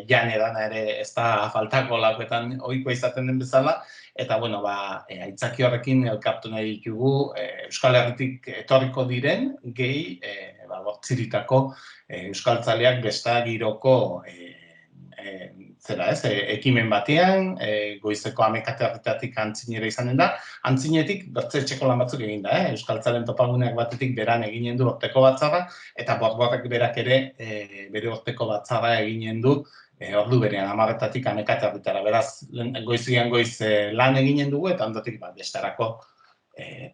jan edana ere ez da faltako lakoetan ohikoa izaten den bezala, eta aitzaki horrekin elkartu nahi ditugu Euskal Herritik etorriko diren gehi Bortziritako euskaltzaleak besta giroko ekimen batean, goizeko 11 antzinera izanen da. Antzinetik bertzetxeko lan batzuk egin da, euskaltzalen topaguneak batetik beran eginen du urteko batzarra, eta Borborrek berak ere bere urteko batzarra eginen du ordu berean 10-etatik 11 beraz goizian goiz lan eginen dugu, eta ondotik bestarako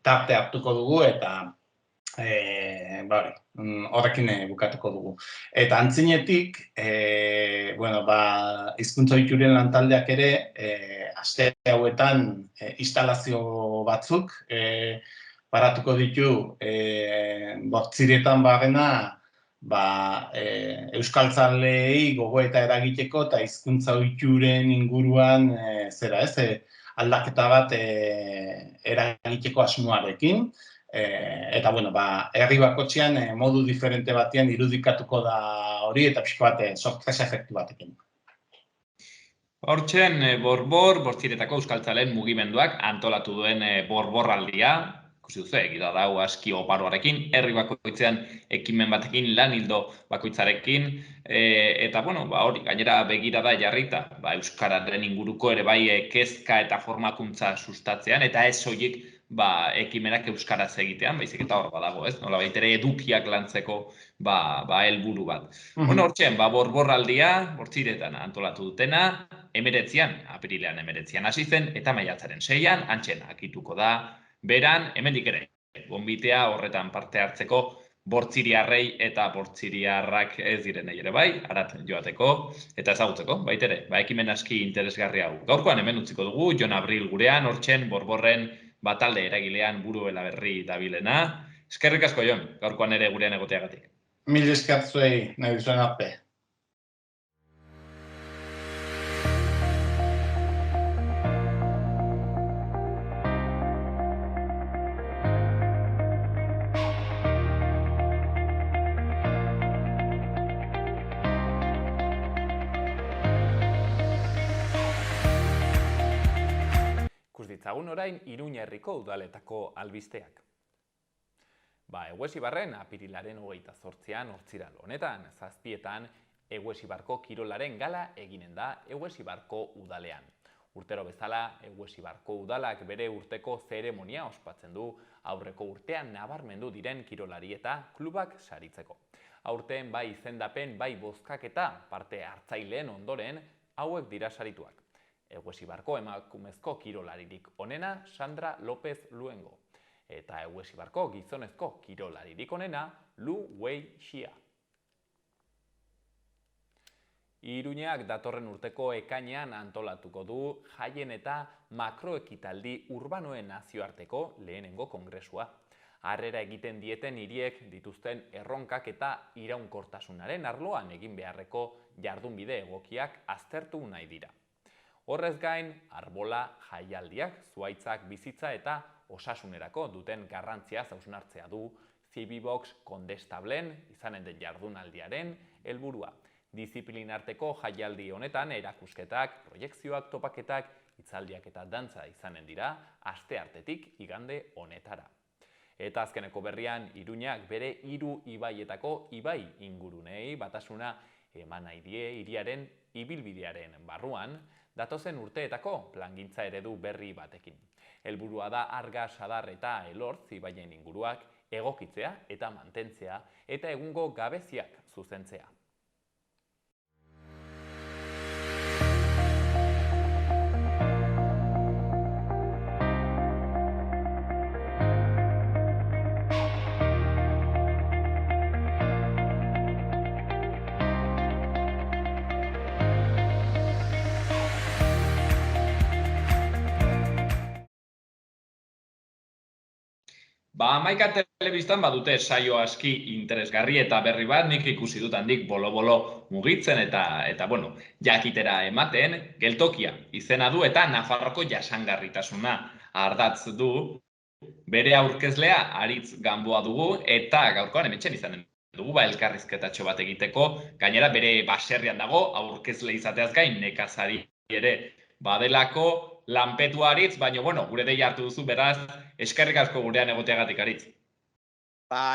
tarte hartuko dugu, eta horrekin bukatuko dugu. Eta antzinetik, hizkuntza ohituren lantaldeak ere, aste hauetan instalazio batzuk paratuko ditu Bortziretan barrena, euskaltzaleei gogoeta eragiteko eta hizkuntza ohituren inguruan aldaketa bat eragiteko asmoarekin. Eta, herri bakotxean modu diferente batean irudikatuko da hori, eta pixko bat sorpresa efektu batekin. Hortxen, Bortziretako euskaltzaleen mugimenduak antolatu duen borborraldia, ikusi duzu, egida dau aski oparoarekin, herri bakoitzean ekimen batekin, lan hildo bakoitzarekin, eta, hori, gainera begirada jarrita, euskararen inguruko ere bai kezka eta formakuntza sustatzean, eta ez soilik ekimenak euskaraz egitean, baizik eta hor badago, ez? Nola baitere edukiak lantzeko helburu bat. Hortxen, borborraldia, Bortziretan antolatu dutena, apirilean 19 hasi zen, eta maiatzaren 6an, antxen akituko da, beran, hemendik ere, gonbitea horretan parte hartzeko bortziriarrei eta bortziriarrak ez direnei ere bai, harat joateko eta ezagutzeko, baitere, ekimen aski interesgarri hau. Gaurkoan hemen utziko dugu, Jon Abril gurean, hortxen, Borborren batalde eragilean buru berri dabilena. Eskerrik asko, Jon, gaurkoan ere gurean egoteagatik. Mil esker zuei, nahi duzuen arte. Ditzagun orain Iruña herriko udaletako albisteak. Eguesibarren apirilaren 28an hortziral honetan, 7etan Eguesibarko kirolaren gala eginen da Eguesibarko udalean. Urtero bezala, Eguesibarko udalak bere urteko zeremonia ospatzen du aurreko urtean nabarmendu diren kirolari eta klubak saritzeko. Aurten bai izendapen, bai bozkaketa parte hartzaileen ondoren hauek dira sarituak. Eguesibarko emakumezko kirolaririk onena Sandra López Luengo. Eta Eguesibarko gizonezko kirolaririk onena Lu Wei Xia. Iruñak datorren urteko ekainean antolatuko du jaien eta makroekitaldi urbanoen nazioarteko lehenengo kongresua. Harrera egiten dieten hiriek dituzten erronkak eta iraunkortasunaren arloan egin beharreko jardunbide egokiak aztertu nahi dira. Horrez gain, arbola jaialdiak, zuhaitzak bizitza eta osasunerako duten garrantziaz hausnartzea du Civibox Kondestablen izanen den jardunaldiaren helburua. Diziplinarteko jaialdi honetan erakusketak, proiekzioak, topaketak, hitzaldiak eta dantza izanen dira asteartetik igande honetara. Eta azkeneko berrian, Iruñak bere 3 ibaietako ibai ingurunei batasuna eman nahi die hiriaren ibilbidearen barruan, datozen urteetako plangintza eredu berri batekin. Helburua da Arga, Sadar eta Elortz ibaien inguruak egokitzea eta mantentzea eta egungo gabeziak zuzentzea. Hamaika telebistan badute saio aski interesgarri eta berri bat, nik ikusi dut handik bolo-bolo mugitzen eta bueno, jakitera ematen, geltokia izena du eta Nafarroko jasangarritasuna ardatz du. Bere aurkezlea Aritz Gamboa dugu eta gaurkoan hementxe izanen dugu elkarrizketatxo bat egiteko. Gainera bere baserrian dago, aurkezle izateaz gain nekazari ere badelako, lanpetu Aritz, baina, bueno, gure deia hartu duzu, beraz, eskerrik asko gurean egoteagatik, Aritz.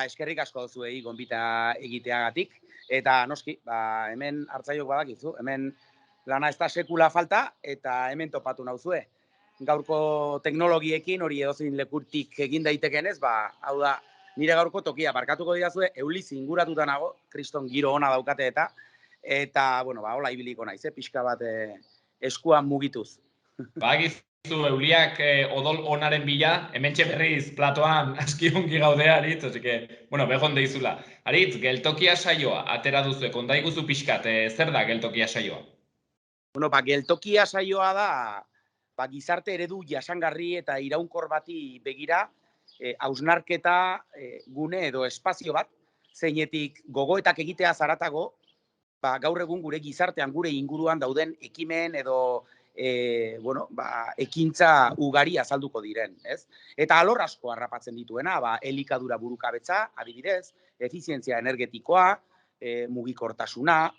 Eskerrik asko zuei gonbita egiteagatik, eta noski, hemen hartzaiok badakizu, hemen lana ez da sekula falta, eta hemen topatu nauzue. Gaurko teknologiekin, hori edozein lekutik egin daitekenez, hau da, nire gaurko tokia, barkatuko didazue, Euliz inguratuta nago, kriston giro ona daukate eta, bueno, hola ibiliko naiz, pixka bat eskuan mugituz. Bagizu Euliak odol onaren bila, hementxe berriz platoan aski ongi gaude, Aritz, bueno, begon deizula. Aritz, geltokia saioa, atera duzu, konta iguzu pixkat, zer da geltokia saioa? Bueno, geltokia saioa da, gizarte eredu jasangarri eta iraunkor bati begira, hausnarketa gune edo espazio bat, zeinetik gogoetak egitea zaratago, gaur egun gure gizartean, gure inguruan dauden ekimen edo ekintza ugari azalduko diren, ez? Eta alor asko harrapatzen dituena, elikadura burukabetza, adibidez, efizientzia energetikoa, mugikortasuna,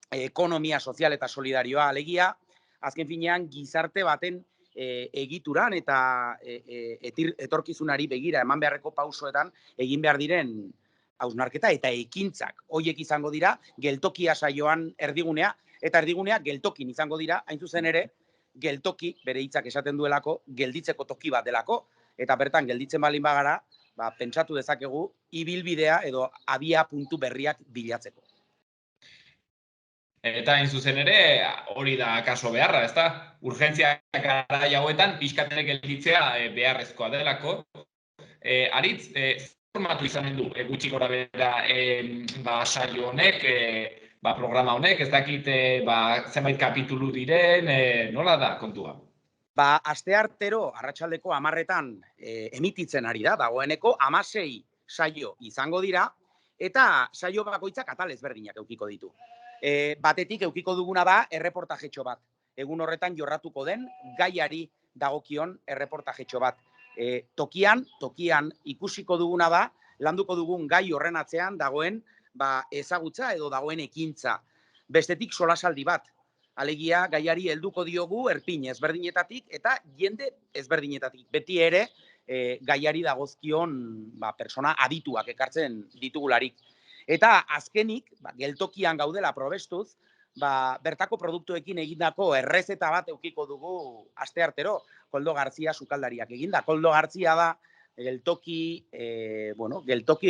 ekonomia sozial eta solidarioa alegia, azken finean gizarte baten egituran eta etorkizunari begira eman beharreko pausoetan egin behar diren hausnarketa eta ekintzak. Horiek izango dira, geltokia saioan erdigunea, eta erdigunea geltokin izango dira, hain zuzen ere, geltoki, bere hitzak esaten duelako, gelditzeko toki bat delako, eta bertan gelditzen balin bagara, pentsatu dezakegu, ibilbidea edo abia puntu berriak bilatzeko. Eta hain zuzen ere, hori da kaso beharra, ezta? Urgentziak garai hauetan, pixkatek gelditzea beharrezkoa delako. Aritz, formatu izanen du, gutxi gora bera saio honek, programa honek, ez dakit zenbait kapitulu diren, nola da kontua? Asteartero, arratsaldeko 10etan emititzen ari da, dagoeneko 16 saio izango dira, eta saio bakoitzak atal ezberdinak eukiko ditu. Batetik eukiko duguna da erreportajetxo bat. Egun horretan jorratuko den gaiari dagokion erreportajetxo bat. Tokian ikusiko duguna da, landuko dugun gai horren atzean dagoen ezagutza edo dagoen ekintza. Bestetik solasaldi bat. Alegia gaiari helduko diogu erpin ezberdinetatik eta jende ezberdinetatik. Beti ere gaiari dagozkion persona adituak ekartzen ditugularik. Eta azkenik, geltokian gaudela probestuz, bertako produktuekin egindako errezeta bat eukiko dugu asteartero, Koldo Garzia sukaldariak eginda. Koldo Garzia da geltoki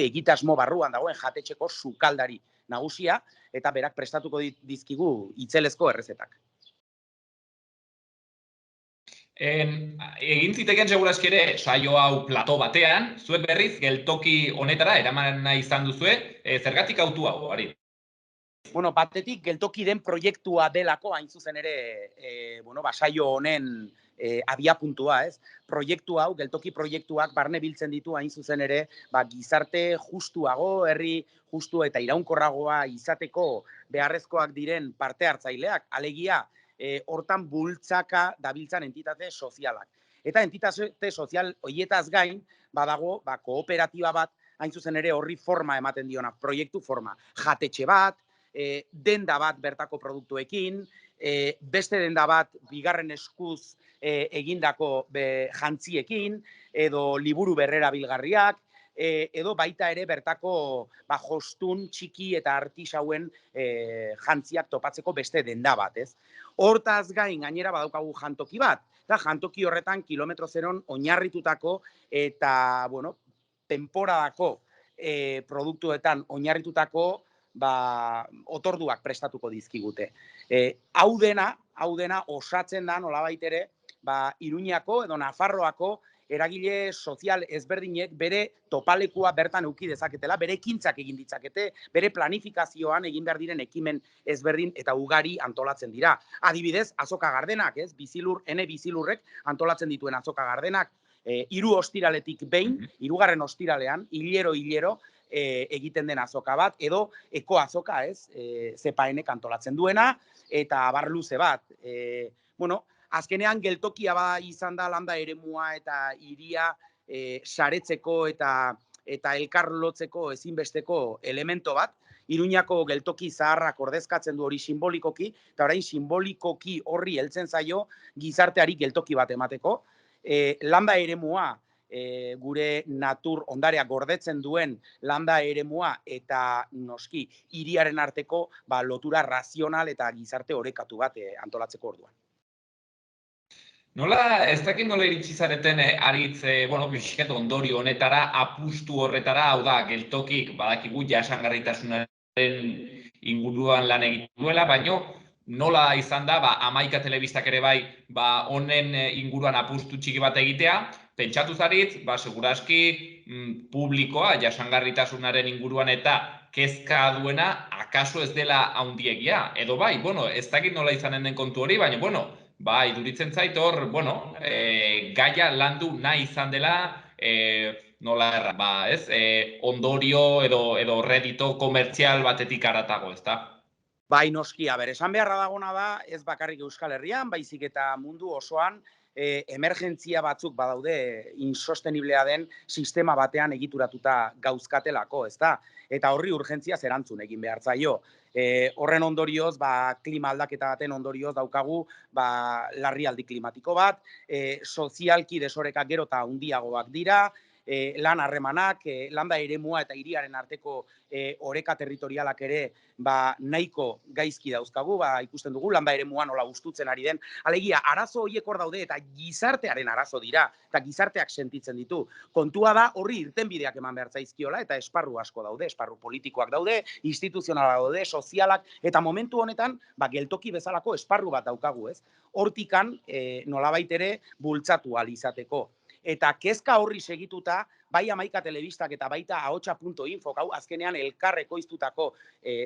egitasmo barruan dagoen jatetxeko sukaldari nagusia, eta berak prestatuko dizkigu itzelezko errezetak. Egin ziteken segurazki ere saio hau plato batean, zuek berriz geltoki honetara eraman nahi izan duzue, zergatik autu hau, Aritz? Bueno, batetik geltoki den proiektua delako hain zuzen ere, saio honen abiapuntua, ez? Proiektu hau, geltoki proiektuak barne biltzen ditu hain zuzen ere, gizarte justuago, herri justu eta iraunkorragoa izateko beharrezkoak diren parte hartzaileak, alegia, hortan bultzaka dabiltzan entitate sozialak. Eta entitate sozial horietaz gain, badago, kooperatiba bat, hain zuzen ere horri forma ematen diona, proiektu forma. Jatetxe bat, denda bat bertako produktuekin, beste denda bat bigarren eskuz egindako jantziekin, edo liburu berrera bilgarriak, edo baita ere bertako jostun txiki eta artisauen jantziak topatzeko beste denda bat, ez? Hortaz gain gainera badaukagu jantoki bat, eta jantoki horretan kilometro zeron oinarritutako eta, temporadako produktuetan oinarritutako otorduak prestatuko dizkigute. Hau dena osatzen da nolabait ere, Iruñako edo Nafarroako eragile sozial ezberdinek bere topalekua bertan eduki dezaketela, bere ekintzak egin ditzakete, bere planifikazioan egin behar diren ekimen ezberdin eta ugari antolatzen dira. Adibidez, azoka gardenak, ez? Bizilurrek antolatzen dituen azoka gardenak, 3 ostiraletik behin, 3. ostiralean, hilero, egiten den azoka bat, edo eko azoka, ez, zepaenek antolatzen duena, eta abar luze bat. Azkenean geltokia izan da landa eremua eta hiria saretzeko eta elkarlotzeko ezinbesteko elemento bat. Iruñako geltoki zaharrak ordezkatzen du hori simbolikoki, eta orain simbolikoki horri heltzen zaio gizarteari geltoki bat emateko. Landa eremua, gure natur ondarea gordetzen duen landa eremua eta noski hiriaren arteko lotura razional eta gizarte orekatu bat antolatzeko orduan. Ez dakit nola iritsi zareten aritz, pixket ondorio honetara, apustu horretara, hau da, geltokik badakigu jasangarritasunaren inguruan lan egiten duela, baino nola izan da, Hamaika telebistak ere bai, honen inguruan apustu txiki bat egitea, pentsatu zaritz, seguraski publikoa jasangarritasunaren inguruan eta kezka duena, akaso ez dela haundiegia, edo bai, ez dakit nola izanen den kontu hori, baina, iduritzen zait hor, gaia landu nahi izan dela, nola erra, ondorio edo redito komertzial batetik aratago, ez da? Bai, noski, esan beharra dagona da, ez bakarrik Euskal Herrian, baizik eta mundu osoan, emergentzia batzuk badaude insosteniblea den sistema batean egituratuta gauzkatelako, ez da? Eta horri urgentziaz erantzun egin behar zaio. Horren ondorioz, klima aldaketa baten ondorioz daukagu larrialdi klimatiko bat, sozialki desorekak gero eta handiagoak dira, lan harremanak, landa eremua eta hiriaren arteko oreka territorialak ere nahiko gaizki dauzkagu, ikusten dugu, landa eremua nola gustutzen ari den. Alegia, arazo horiek hor daude eta gizartearen arazo dira, eta gizarteak sentitzen ditu. Kontua da horri irtenbideak eman behar zaizkiola, eta esparru asko daude, esparru politikoak daude, instituzionalak daude, sozialak, eta momentu honetan, geltoki bezalako esparru bat daukagu, ez? Hortikan, nolabait ere, bultzatu ahal izateko. Eta kezka horri segituta, bai Hamaika telebistak eta baita ahotsa.info, hau azkenean elkar ekoiztutako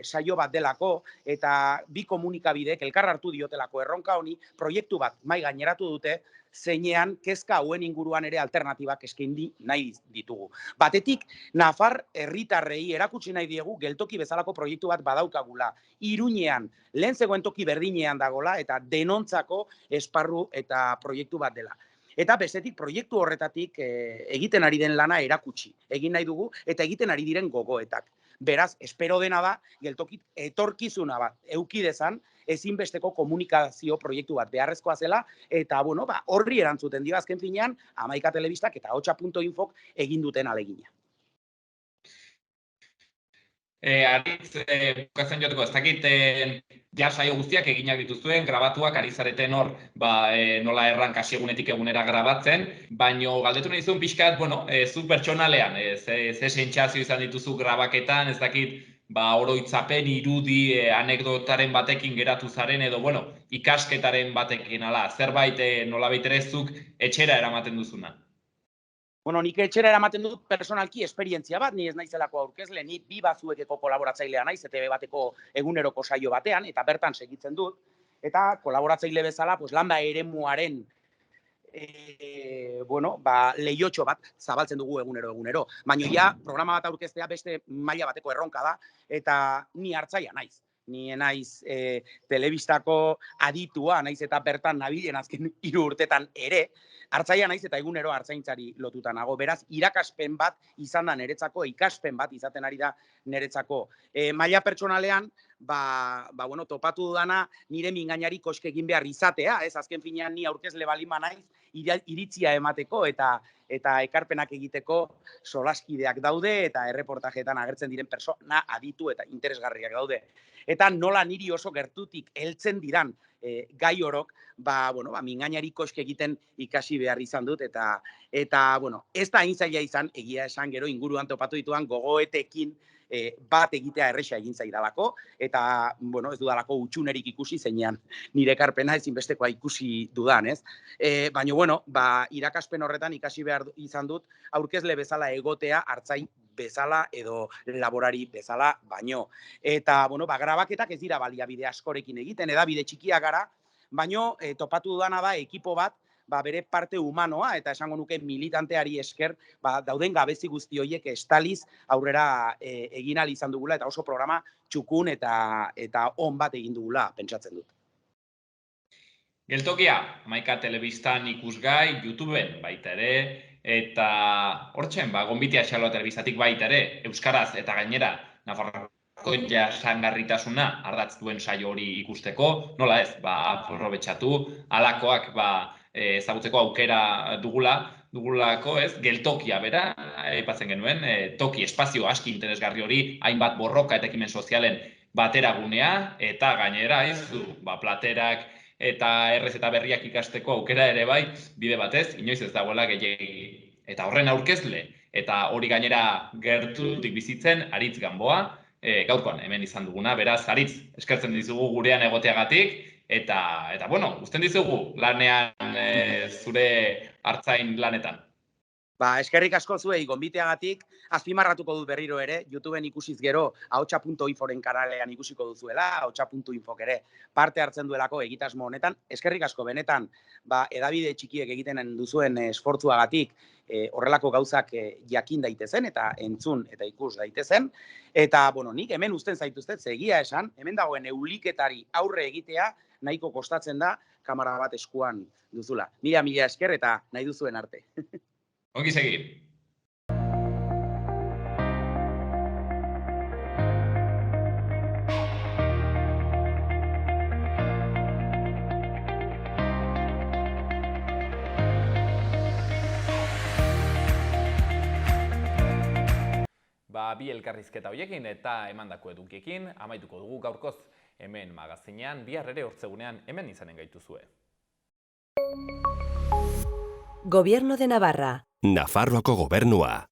saio bat delako, eta bi komunikabidek elkar hartu diotelako erronka honi, proiektu bat mai gaineratu dute, zeinean kezka hauen inguruan ere alternatibak eskaini nahi ditugu. Batetik, Nafar herritarrei erakutsi nahi diegu geltoki bezalako proiektu bat badaukagula. Iruñean, lehen zegoen toki berdinean dagola, eta denontzako esparru eta proiektu bat dela. Eta bestetik proiektu horretatik egiten ari den lana erakutsi egin nahi dugu eta egiten ari diren gogoetak. Beraz, espero dena da, geltokit etorkizuna bat eduki dezan, ezinbesteko komunikazio proiektu bat beharrezkoa zela, eta horri erantzuten dio azken finean, Hamaika telebistak eta ahotsa.infok egin duten alegina. Aritz, bukatzen joteko, ez dakit, saio guztiak eginak dituzuen, grabatuak, ari zareten hor, nola erran kasi egunetik egunera grabatzen, baino galdetu nahi zuen pixkat, zu pertsonalean, ze sentsazio izan dituzu grabaketan, ez dakit, oroitzapen, irudi, anekdotaren batekin geratu zaren, edo, ikasketaren batekin, zerbait nolabait ere zuk etxera eramaten duzuna. Bueno, nik etxera eramaten dut personalki esperientzia bat, ni ez naizelako aurkezle, ni bi bazuekeko kolaboratzailea naiz, ETV bateko eguneroko saio batean, eta bertan segitzen dut, eta kolaboratzaile bezala, pues, landa eremuaren lehiotxo bat zabaltzen dugu egunero. Baina ja, programa bat aurkeztea beste maila bateko erronka da, eta ni hartzaia naiz. Ni naiz telebistako aditua, naiz eta bertan nabilen azken 3 urtetan ere, hartzaia naiz eta egunero hartzaintzari lotuta nago. Beraz, irakaspen bat izan da niretzako, ikaspen bat izaten ari da niretzako. Maila pertsonalean, topatu dudana nire mingainari koske egin behar izatea, ez azken finean ni aurkezle balima naiz, iritzia emateko eta ekarpenak egiteko solaskideak daude eta erreportajeetan agertzen diren persona aditu eta interesgarriak daude. Eta nola niri oso gertutik heltzen diran gai orok, mingainari koske egiten ikasi behar izan dut, eta ez da hain zaila izan, egia esan gero inguruan topatu dituan gogoetekin bat egitea erresa egin zaidalako, eta ez dudalako utxunerik ikusi zeinean nire ekarpena ezinbestekoa ikusi dudan, ez? Baina, irakaspen horretan ikasi behar izan dut aurkezle bezala egotea hartzain bezala edo laborari bezala baino. Eta, grabaketak ez dira baliabide askorekin egiten, edabide txikia gara, baino topatu dudana da ekipo bat, bere parte humanoa, eta esango nuke militanteari esker, dauden gabezi guzti horiek estaliz aurrera egin ahal izan dugula, eta oso programa txukun eta on bat egin dugula, pentsatzen dut. Geltokia, Hamaika Telebistan ikusgai, YouTubeen baita ere, eta hortzen, gonbitea xaloa telebistatik baita ere, euskaraz eta gainera, Nafarroako jasangarritasuna ardatz duen saio hori ikusteko, nola ez, aprobetxatu, halakoak ezagutzeko aukera dugulako, ez, geltokia bera, aipatzen genuen, toki espazio aski interesgarri hori, hainbat borroka eta ekimen sozialen bateragunea, eta gainera, platerak eta errez eta berriak ikasteko aukera ere bai, bide batez, inoiz ez dagoela gehiegi. Eta horren aurkezle, eta hori gainera gertutik bizitzen, Aritz Gamboa, gaurkoan hemen izan duguna, beraz, Aritz, eskertzen dizugu gurean egoteagatik, eta uzten dizugu lanean zure hartzain lanetan. Eskerrik asko zuei gonbiteagatik, azpimarratuko dut berriro ere, YouTubeen ikusiz gero, ahotsa.inforen kanalean ikusiko duzuela, ahotsa.infok ere parte hartzen duelako egitasmo honetan. Eskerrik asko benetan, edabide txikiek egiten duzuen esfortzuagatik, horrelako gauzak jakin daitezen eta entzun eta ikus daitezen. Eta, nik hemen uzten zaituztet, egia esan, hemen dagoen euliketari aurre egitea nahiko kostatzen da, kamera bat eskuan duzula. Mila esker eta nahi duzuen arte. Ongi segi. Bi elkarrizketa horiekin eta emandako edukiekin amaituko dugu gaurkoz hemen magazinean, bihar ere hortzegunean hemen izanen gaituzue. Gobierno de Navarra. Nafarroako gobernua.